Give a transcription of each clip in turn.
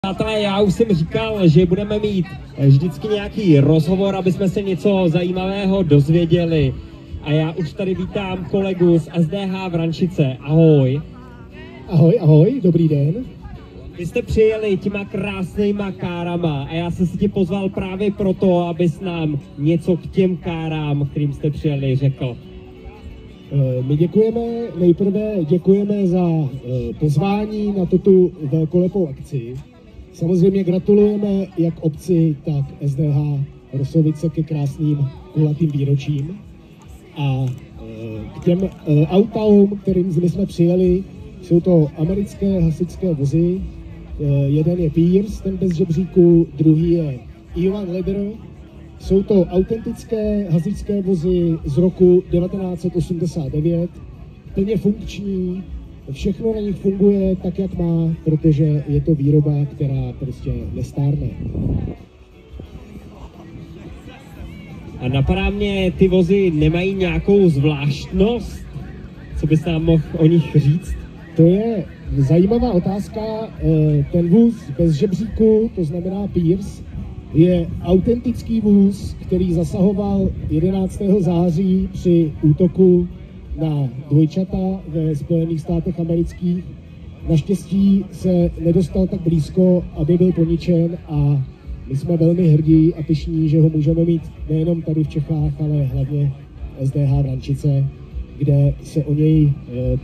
Přátelé, já už jsem říkal, že budeme mít vždycky nějaký rozhovor, aby jsme se něco zajímavého dozvěděli. A já už tady vítám kolegu z SDH Vrančice. Ahoj. Ahoj, ahoj, dobrý den. Vy jste přijeli těma krásnýma kárama a já jsem si tě pozval právě proto, abys nám něco k těm kárám, kterým jste přijeli, řekl. My děkujeme, nejprve děkujeme za pozvání na tuto velkolepou akci. Samozřejmě gratulujeme jak obci, tak SDH Rosovice ke krásným kulatým výročím. A k těm autům, kterým jsme přijeli, jsou to americké hasičské vozy. Jeden je Pierce, ten bez žebříku, druhý je Ivan Leder. Jsou to autentické hasičské vozy z roku 1989, plně funkční, všechno na nich funguje tak, jak má, protože je to výroba, která prostě nestárne. A napadá mě, ty vozy nemají nějakou zvláštnost? Co bys nám mohl o nich říct? To je zajímavá otázka. Ten vůz bez žebříku, to znamená Pierce, je autentický vůz, který zasahoval 11. září při útoku na dvojčata ve Spojených státech amerických. Naštěstí se nedostal tak blízko, aby byl poničen, a my jsme velmi hrdí a pyšní, že ho můžeme mít nejenom tady v Čechách, ale hlavně SDH Vrančice, kde se o něj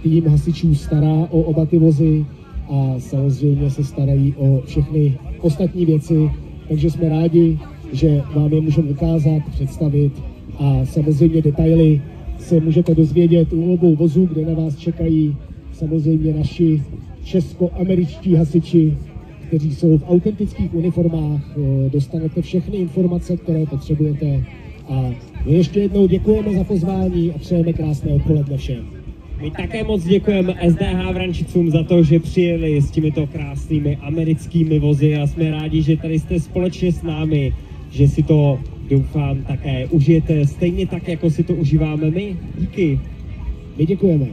tým hasičů stará, o oba ty vozy, a samozřejmě se starají o všechny ostatní věci. Takže jsme rádi, že vám je můžeme ukázat, představit, a samozřejmě detaily se můžete dozvědět u obou vozů, kde na vás čekají samozřejmě naši česko-američtí hasiči, kteří jsou v autentických uniformách. Dostanete všechny informace, které potřebujete, a my ještě jednou děkujeme za pozvání a přejeme krásné odpoledne všem. My také moc děkujeme SDH Vrančicům za to, že přijeli s těmito krásnými americkými vozy, a jsme rádi, že tady jste společně s námi, že si to, doufám, také užijete stejně tak, jako si to užíváme my. Díky. My děkujeme.